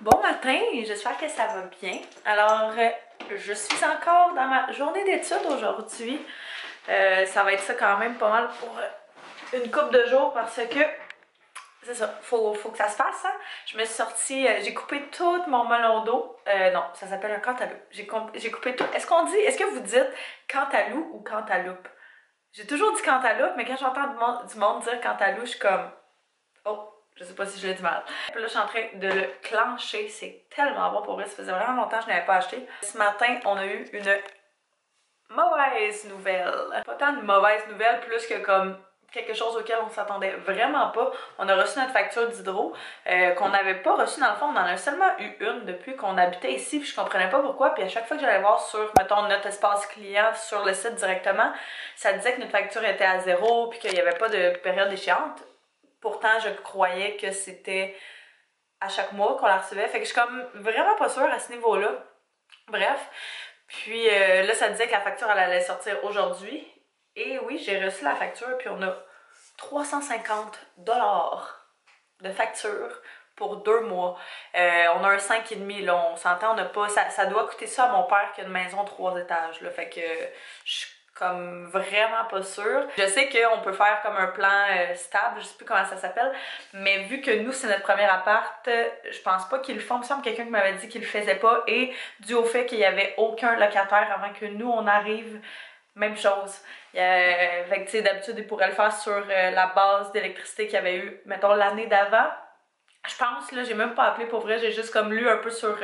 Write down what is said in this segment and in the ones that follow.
Bon matin, j'espère que ça va bien. Alors, je suis encore dans ma journée d'études aujourd'hui. Ça va être ça quand même pas mal pour une couple de jours parce que c'est ça, faut que ça se fasse. Hein? Je me suis sortie, j'ai coupé tout mon melon d'eau. Non, ça s'appelle un cantaloupe. J'ai coupé tout. Est-ce que vous dites cantaloupe ou cantaloupe? J'ai toujours dit cantaloupe, mais quand j'entends du monde dire cantaloupe, je suis comme oh. Je sais pas si je l'ai dit mal. Puis là, je suis en train de le clencher. C'est tellement bon pour vrai. Ça faisait vraiment longtemps que je n'avais pas acheté. Ce matin, on a eu une mauvaise nouvelle. Pas tant de mauvaise nouvelle, plus que comme quelque chose auquel on s'attendait vraiment pas. On a reçu notre facture d'hydro qu'on n'avait pas reçue dans le fond. On en a seulement eu une depuis qu'on habitait ici. Puis je comprenais pas pourquoi. Puis à chaque fois que j'allais voir sur, mettons, notre espace client sur le site directement, ça disait que notre facture était à 0 puis qu'il n'y avait pas de période échéante. Pourtant, je croyais que c'était à chaque mois qu'on la recevait. Fait que je suis comme vraiment pas sûre à ce niveau-là. Bref. Puis là, ça disait que la facture, elle allait sortir aujourd'hui. Et oui, j'ai reçu la facture, puis on a 350 $ de facture pour 2 mois. On a un 5,5, là, on s'entend, on n'a pas... Ça doit coûter ça à mon père qui a une maison 3 étages, là. Fait que je suis comme vraiment pas sûre. Je sais qu'on peut faire comme un plan stable, je sais plus comment ça s'appelle, mais vu que nous, c'est notre premier appart, je pense pas qu'ils le font. Il me semble quelqu'un qui m'avait dit qu'il le faisait pas, et dû au fait qu'il y avait aucun locataire avant que nous, on arrive, même chose. Fait que tu sais, d'habitude, ils pourraient le faire sur la base d'électricité qu'il y avait eu, mettons, l'année d'avant. Je pense, là, j'ai même pas appelé pour vrai, j'ai juste comme lu un peu sur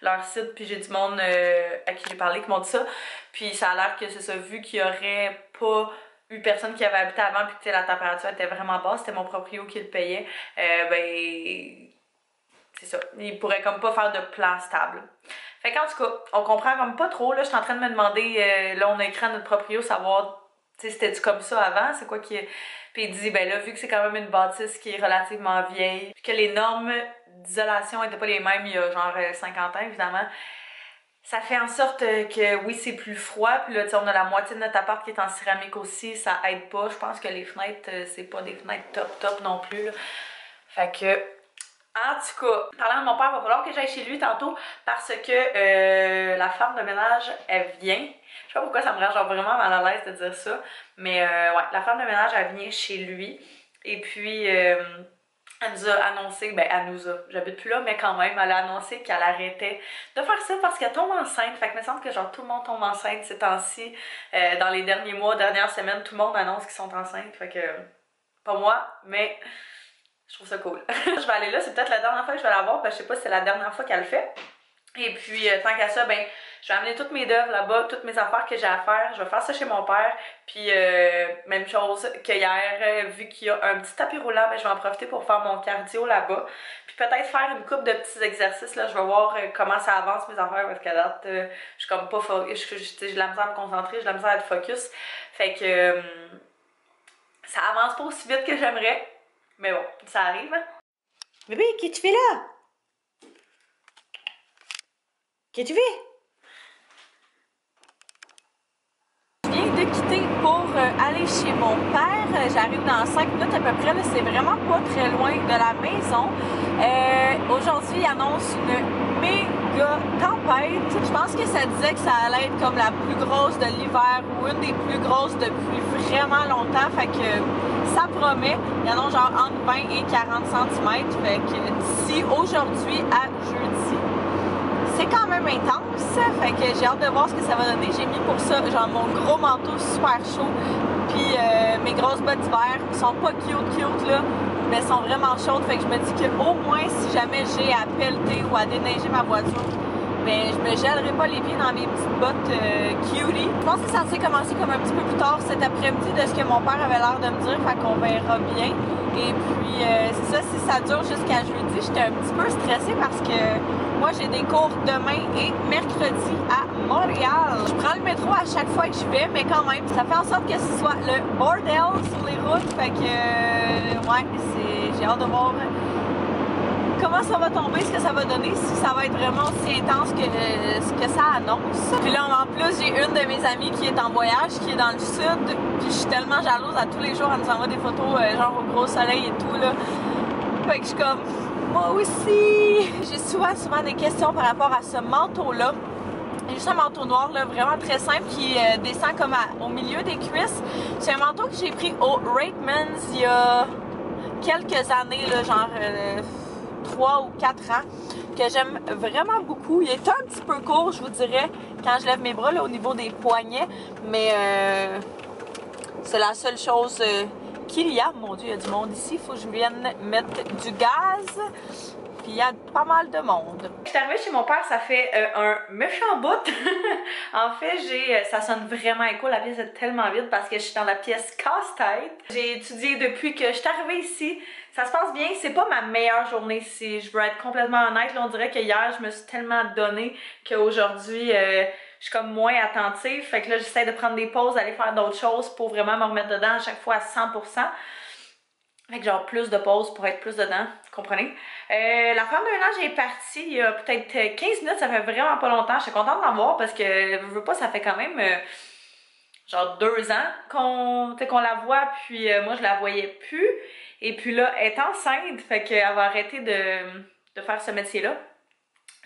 leur site, puis j'ai du monde à qui j'ai parlé qui m'ont dit ça. Puis ça a l'air que c'est ça, vu qu'il y aurait pas eu personne qui avait habité avant, puis que la température était vraiment basse, c'était mon proprio qui le payait, ben c'est ça, il pourrait comme pas faire de plan stable. Fait qu'en tout cas, on comprend comme pas trop, là, je suis en train de me demander, là on a écrit à notre proprio, savoir, tu sais, c'était-tu comme ça avant, c'est quoi qui est... Puis il dit, ben là, vu que c'est quand même une bâtisse qui est relativement vieille, puis que les normes d'isolation étaient pas les mêmes il y a genre 50 ans, évidemment, ça fait en sorte que oui, c'est plus froid. Puis là, tu sais, on a la moitié de notre appart qui est en céramique aussi, ça aide pas. Je pense que les fenêtres, c'est pas des fenêtres top non plus, là. Fait que... En tout cas, parlant de mon père, il va falloir que j'aille chez lui tantôt parce que la femme de ménage, elle vient. Je sais pas pourquoi ça me rend genre vraiment mal à l'aise de dire ça, mais ouais, la femme de ménage, elle vient chez lui. Et puis, elle nous a annoncé, ben elle nous a, j'habite plus là, mais quand même, elle a annoncé qu'elle arrêtait de faire ça parce qu'elle tombe enceinte. Fait que il me semble que genre tout le monde tombe enceinte ces temps-ci. Dans les derniers mois, dernières semaines, tout le monde annonce qu'ils sont enceintes. Fait que, pas moi, mais... je trouve ça cool. Je vais aller là, c'est peut-être la dernière fois que je vais la voir, parce que je sais pas si c'est la dernière fois qu'elle le fait. Et puis, tant qu'à ça, ben, je vais amener toutes mes œuvres là-bas, toutes mes affaires que j'ai à faire. Je vais faire ça chez mon père. Puis, même chose que hier, vu qu'il y a un petit tapis roulant, ben, je vais en profiter pour faire mon cardio là-bas. Puis peut-être faire une couple de petits exercices, là. Je vais voir comment ça avance mes affaires, parce qu'à date, je suis comme pas focus. J'ai de la misère à me concentrer, j'ai de la misère à être focus. Fait que, ça avance pas aussi vite que j'aimerais. Mais bon, ça arrive. Bébé, qu'est-ce que tu fais là? Qu'est-ce que tu fais? Je viens de quitter pour aller chez mon père. J'arrive dans 5 minutes à peu près. C'est vraiment pas très loin de la maison. Aujourd'hui, il annonce une méga tempête. Je pense que ça disait que ça allait être comme la plus grosse de l'hiver ou une des plus grosses depuis vraiment longtemps. Fait que ça promet. Il y en a genre entre 20 et 40 cm. Fait que d'ici aujourd'hui à jeudi, c'est quand même intense. Fait que j'ai hâte de voir ce que ça va donner. J'ai mis pour ça genre mon gros manteau super chaud. Puis mes grosses bottes d'hiver qui sont pas cute là, mais sont vraiment chaudes. Fait que je me dis qu'au moins si jamais j'ai à pelleter ou à déneiger ma voiture, ben je me gèlerai pas les pieds dans mes petites bottes cutie. Je pense que ça s'est commencé comme un petit peu plus tard cet après-midi de ce que mon père avait l'air de me dire, fait qu'on verra bien. Et puis c'est ça, si ça dure jusqu'à jeudi, j'étais un petit peu stressée parce que moi j'ai des cours demain et mercredi à Montréal. Je prends le métro à chaque fois que je vais, mais quand même, ça fait en sorte que ce soit le bordel sur les routes, fait que ouais, j'ai hâte de voir comment ça va tomber, ce que ça va donner, si ça va être vraiment aussi intense que ce que ça annonce. Puis là, en plus, j'ai une de mes amies qui est en voyage, qui est dans le sud, puis je suis tellement jalouse, à tous les jours, elle nous envoie des photos genre au gros soleil et tout, là. Fait que je suis comme, Moi aussi! J'ai souvent des questions par rapport à ce manteau-là. C'est juste un manteau noir, là, vraiment très simple, qui descend comme au milieu des cuisses. C'est un manteau que j'ai pris au Raidmans il y a quelques années, là, genre 3 ou 4 ans, que j'aime vraiment beaucoup. Il est un petit peu court, je vous dirais, quand je lève mes bras là, au niveau des poignets, mais c'est la seule chose qu'il y a. Mon Dieu, il y a du monde ici, il faut que je vienne mettre du gaz. Puis il y a pas mal de monde. Je suis arrivée chez mon père, ça fait un méchant bout. En fait, ça sonne vraiment écho, la pièce est tellement vide parce que je suis dans la pièce casse-tête. J'ai étudié depuis que je suis arrivée ici. Ça se passe bien, c'est pas ma meilleure journée si je veux être complètement honnête. Là, on dirait que hier, je me suis tellement donnée qu'aujourd'hui, je suis comme moins attentive. Fait que là, j'essaie de prendre des pauses, d'aller faire d'autres choses pour vraiment me remettre dedans à chaque fois à 100%. Fait que genre plus de pauses pour être plus dedans, vous comprenez? La femme d'un an, j'ai parti il y a peut-être 15 minutes, ça fait vraiment pas longtemps. Je suis contente d'en voir parce que, je veux pas, ça fait quand même genre 2 ans qu'on la voit, puis moi je la voyais plus. Et puis là, elle est enceinte, fait qu'elle va arrêter de faire ce métier-là.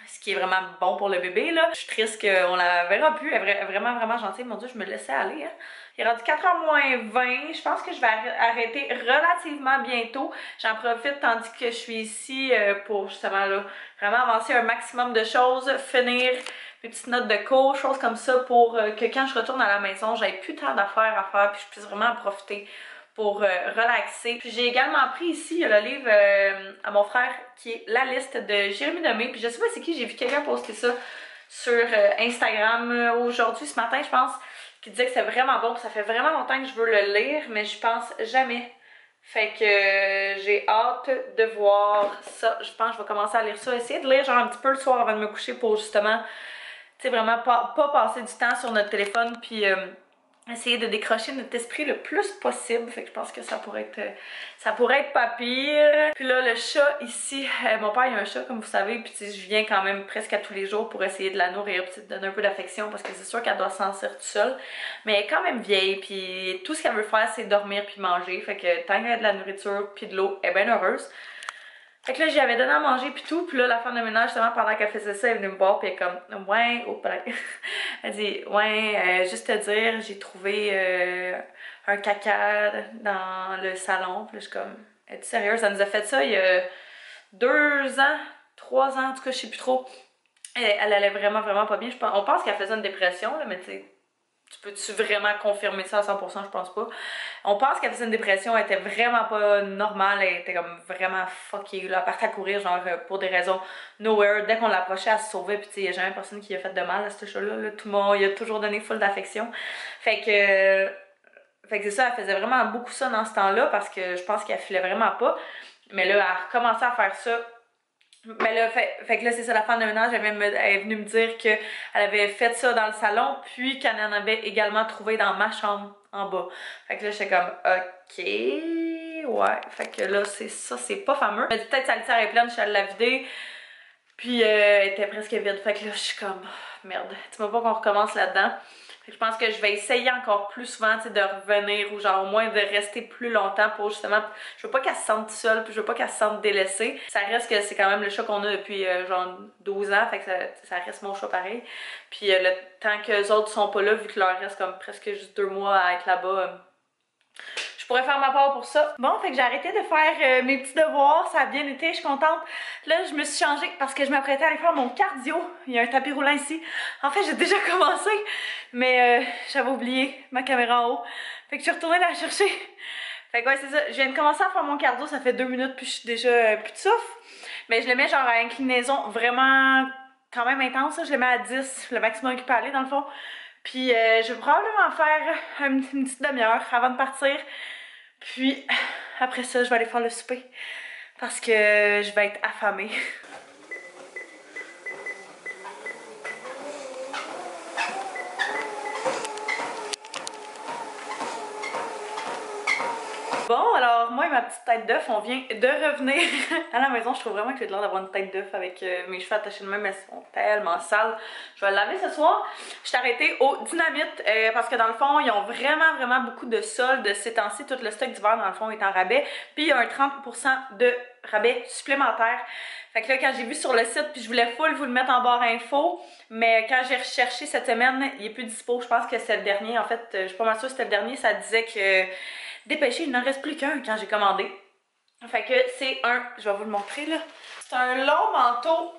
Ce qui est vraiment bon pour le bébé, là. Je suis triste qu'on la verra plus. Elle est vraiment, vraiment gentille. Mon Dieu, je me laissais aller, hein. Il est rendu 4h moins 20. Je pense que je vais arrêter relativement bientôt. J'en profite tandis que je suis ici pour justement, là, vraiment avancer un maximum de choses, finir mes petites notes de cours, choses comme ça pour que quand je retourne à la maison, j'aie plus tant d'affaires à faire puis je puisse vraiment en profiter pour relaxer. Puis j'ai également pris ici le livre à mon frère qui est La liste de Jérémy Demé. Puis je sais pas c'est qui, j'ai vu quelqu'un poster ça sur Instagram aujourd'hui, ce matin je pense, qui disait que c'est vraiment bon. Ça fait vraiment longtemps que je veux le lire, mais je pense jamais. Fait que j'ai hâte de voir ça. Je pense que je vais commencer à lire ça. Essayer de lire genre un petit peu le soir avant de me coucher pour justement, tu sais, vraiment pas passer du temps sur notre téléphone puis essayer de décrocher notre esprit le plus possible. Fait que je pense que ça pourrait être pas pire. Puis là, le chat ici, mon père il a un chat comme vous savez, puis je viens quand même presque à tous les jours pour essayer de la nourrir, puis de donner un peu d'affection parce que c'est sûr qu'elle doit s'en sortir toute seule. Mais elle est quand même vieille, puis tout ce qu'elle veut faire c'est dormir puis manger. Fait que tant qu'il y a de la nourriture puis de l'eau, elle est bien heureuse. Fait que là, j'y avais donné à manger pis tout, puis là, la femme de ménage, justement, pendant qu'elle faisait ça, elle est venue me voir pis elle est comme, ouais, oh, elle dit, ouais, juste te dire, j'ai trouvé un caca dans le salon, pis là, je suis comme, es-tu sérieuse? Ça nous a fait ça il y a 2 ans, 3 ans, en tout cas, je sais plus trop. Elle allait vraiment, vraiment pas bien. On pense qu'elle faisait une dépression, là, mais tu sais, tu peux-tu vraiment confirmer ça à 100%? Je pense pas. On pense qu'elle faisait une dépression, elle était vraiment pas normale, elle était comme vraiment fuckée, là, elle partait à courir, genre pour des raisons nowhere. Dès qu'on l'approchait, elle se sauvait, puis tu sais, il y a jamais personne qui a fait de mal à ce chat-là, là. Tout le monde, il a toujours donné full d'affection. Fait que c'est ça, elle faisait vraiment beaucoup ça dans ce temps-là, parce que je pense qu'elle filait vraiment pas. Mais là, elle a recommencé à faire ça. Mais là, fait que là, c'est ça, la femme de ménage, elle est venue me dire qu'elle avait fait ça dans le salon, puis qu'elle en avait également trouvé dans ma chambre en bas. Fait que là, j'étais comme, ok, ouais. Fait que là, c'est ça, c'est pas fameux. Mais peut-être sa litière est pleine, je suis allée la vider, puis elle était presque vide. Fait que là, je suis comme, merde, tu veux pas qu'on recommence là-dedans? Je pense que je vais essayer encore plus souvent de revenir ou genre au moins de rester plus longtemps pour justement, je veux pas qu'elle se sente seule puis je veux pas qu'elle se sente délaissée. Ça reste que c'est quand même le chat qu'on a depuis genre 12 ans, fait que ça reste mon chat pareil. Puis le temps que les autres sont pas là, vu qu'il leur reste comme presque juste 2 mois à être là-bas, je pourrais faire ma part pour ça. Bon, fait que j'ai arrêté de faire mes petits devoirs, ça a bien été, je suis contente. Là, je me suis changée parce que je m'apprêtais à aller faire mon cardio. Il y a un tapis roulant ici. En fait, j'ai déjà commencé, mais j'avais oublié ma caméra en haut. Fait que je suis retournée la chercher. Fait que ouais, c'est ça. Je viens de commencer à faire mon cardio, ça fait 2 minutes puis je suis déjà plus de souffle. Mais je le mets genre à inclinaison vraiment quand même intense, là. Je le mets à 10, le maximum qu'il peut aller dans le fond. Puis je vais probablement faire une petite demi-heure avant de partir. Puis après ça, je vais aller faire le souper parce que je vais être affamée. Bon, alors moi et ma petite tête d'œuf, on vient de revenir à la maison. Je trouve vraiment que j'ai l'air d'avoir une tête d'œuf avec mes cheveux attachés de même, mais ils sont tellement sales. Je vais le laver ce soir. Je suis arrêtée au Dynamite parce que dans le fond, ils ont vraiment beaucoup de soldes ces temps-ci. Tout le stock d'hiver, dans le fond, est en rabais. Puis il y a un 30% de rabais supplémentaire. Fait que là, quand j'ai vu sur le site, puis je voulais full vous le mettre en barre info, mais quand j'ai recherché cette semaine, il est plus dispo. Je pense que c'était le dernier. En fait, je suis pas mal sûre que c'était le dernier. Ça disait que dépêché, il n'en reste plus qu'un quand j'ai commandé. Fait que c'est je vais vous le montrer là. C'est un long manteau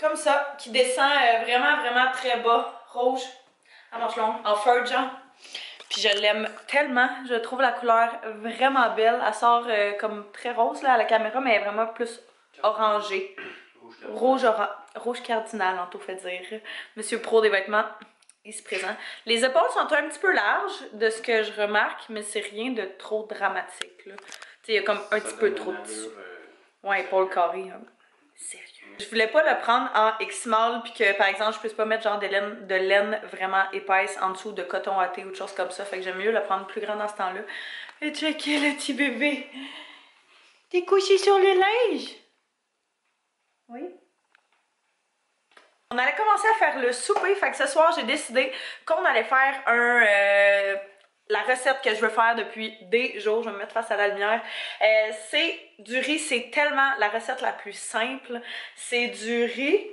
comme ça qui descend vraiment très bas, rouge, à manches longues, en fur genre. Puis je l'aime tellement, je trouve la couleur vraiment belle. Elle sort comme très rose là à la caméra, mais elle est vraiment plus orangée. Rouge cardinal, on tout fait dire. Monsieur Pro des vêtements, il se présente. Les épaules sont un petit peu larges de ce que je remarque, mais c'est rien de trop dramatique là. Tu sais, il y a comme un petit peu trop de tissu. Ouais, épaule carrée. Sérieux. Je voulais pas le prendre en X-Small puis que par exemple je puisse pas mettre genre de laine vraiment épaisse en dessous de coton watté ou de choses comme ça. Fait que j'aime mieux le prendre plus grand dans ce temps-là. Et checker le petit bébé. T'es couché sur le linge? Oui. On allait commencer à faire le souper, fait que ce soir j'ai décidé qu'on allait faire la recette que je veux faire depuis des jours, je vais me mettre face à la lumière. C'est du riz, c'est tellement la recette la plus simple. C'est du riz.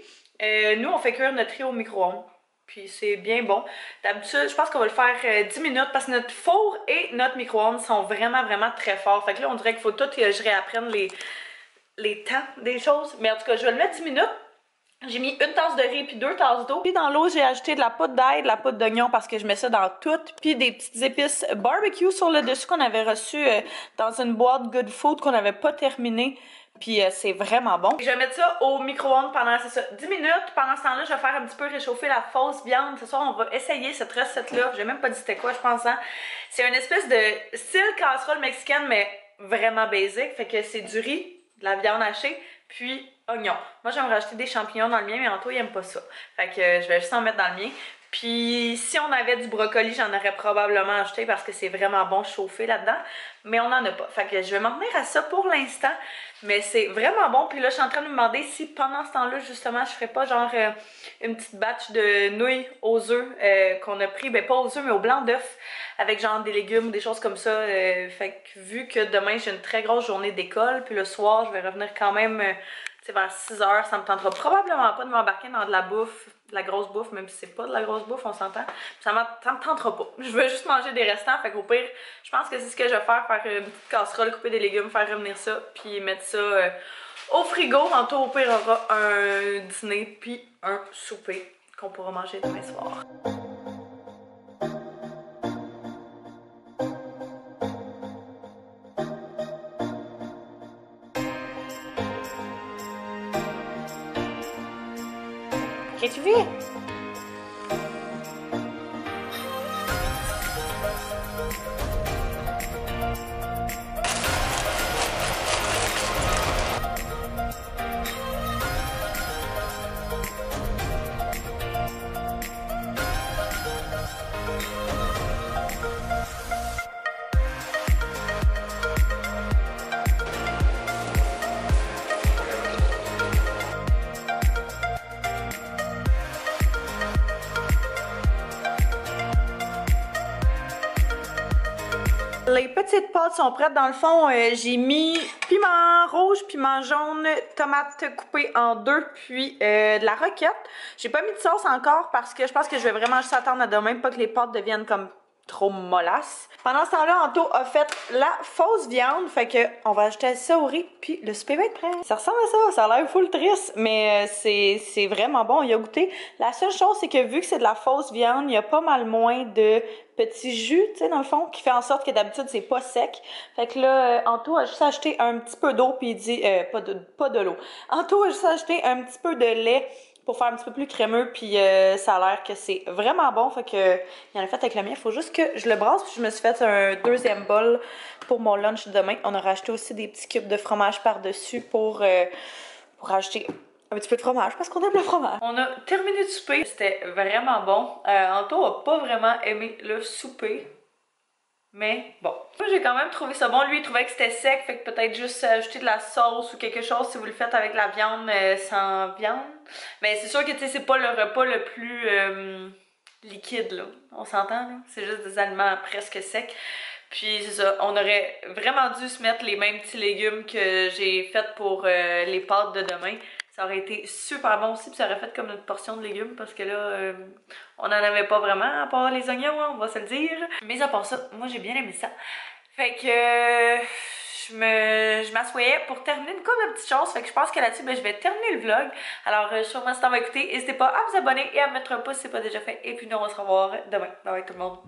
Nous, on fait cuire notre riz au micro-ondes. Puis c'est bien bon. D'habitude, je pense qu'on va le faire 10 minutes parce que notre four et notre micro-ondes sont vraiment très forts. Fait que là, on dirait qu'il faut tout que je réapprenne les temps des choses. Mais en tout cas, je vais le mettre 10 minutes. J'ai mis une tasse de riz puis 2 tasses d'eau. Puis dans l'eau, j'ai ajouté de la poudre d'ail, de la poudre d'oignon parce que je mets ça dans tout. Puis des petites épices barbecue sur le dessus qu'on avait reçu dans une boîte Good Food qu'on n'avait pas terminée. Puis c'est vraiment bon. Je vais mettre ça au micro-ondes pendant 10 minutes. Pendant ce temps-là, je vais faire un petit peu réchauffer la fausse viande. Ce soir, on va essayer cette recette-là. J'ai même pas dit c'était quoi, je pense. Hein? C'est une espèce de style casserole mexicaine, mais vraiment basique. Fait que c'est du riz, de la viande hachée, puis oignons. Moi, j'aimerais rajouter des champignons dans le mien, mais Anto, il aime pas ça. Fait que je vais juste en mettre dans le mien. Puis, si on avait du brocoli, j'en aurais probablement ajouté parce que c'est vraiment bon chauffé là-dedans. Mais on n'en a pas. Fait que je vais m'en tenir à ça pour l'instant. Mais c'est vraiment bon. Puis là, je suis en train de me demander si pendant ce temps-là, justement, je ferais pas genre une petite batch de nouilles aux œufs qu'on a pris. Ben, pas aux œufs, mais au blanc d'œuf. Avec genre des légumes ou des choses comme ça. Fait que vu que demain, j'ai une très grosse journée d'école. Puis le soir, je vais revenir quand même... vers 6 h, ça me tentera probablement pas de m'embarquer dans de la bouffe, de la grosse bouffe, même si c'est pas de la grosse bouffe, on s'entend. Ça me tentera pas. Je veux juste manger des restants, fait qu'au pire, je pense que c'est ce que je vais faire une petite casserole, couper des légumes, faire revenir ça, puis mettre ça au frigo. Tantôt, au pire, on aura un dîner, puis un souper qu'on pourra manger demain soir. Qu'est-ce que tu fais? Les petites pâtes sont prêtes. Dans le fond, j'ai mis piment rouge, piment jaune, tomates coupées en deux, puis de la roquette. J'ai pas mis de sauce encore parce que je pense que je vais vraiment juste attendre à demain, pas que les pâtes deviennent comme trop mollasses. Pendant ce temps-là, Anto a fait la fausse viande, fait que on va ajouter ça au riz, puis le souper va être prêt. Ça ressemble à ça a l'air full triste, mais c'est vraiment bon, il a goûté. La seule chose, c'est que vu que c'est de la fausse viande, il y a pas mal moins de petits jus, tu sais, dans le fond, qui fait en sorte que d'habitude, c'est pas sec. Fait que là, Anto a juste acheté un petit peu d'eau, puis il dit, pas de l'eau. Anto a juste acheté un petit peu de lait pour faire un petit peu plus crémeux, puis ça a l'air que c'est vraiment bon, fait que il en a fait avec le mien. Il faut juste que je le brasse, puis je me suis fait un deuxième bol pour mon lunch demain. On a racheté aussi des petits cubes de fromage par-dessus pour rajouter un petit peu de fromage, parce qu'on aime le fromage. On a terminé de souper, c'était vraiment bon. Anto a pas vraiment aimé le souper. Mais bon. Moi, j'ai quand même trouvé ça bon. Lui, il trouvait que c'était sec, fait que peut-être juste ajouter de la sauce ou quelque chose si vous le faites avec la viande sans viande. Mais c'est sûr que, tu sais, c'est pas le repas le plus liquide, là. On s'entend, là? C'est juste des aliments presque secs. Puis c'est ça, on aurait vraiment dû se mettre les mêmes petits légumes que j'ai fait pour les pâtes de demain. Ça aurait été super bon aussi, puis ça aurait fait comme notre portion de légumes parce que là, on n'en avait pas vraiment à part les oignons, hein, on va se le dire. Mais à part ça, moi j'ai bien aimé ça. Fait que je m'assoyais pour terminer une couple de petites choses. Fait que je pense que là-dessus, ben, je vais terminer le vlog. Alors sûrement si t'en vas écouter, n'hésitez pas à vous abonner et à mettre un pouce si c'est pas déjà fait. Et puis nous on va se revoir demain. Bye bye tout le monde.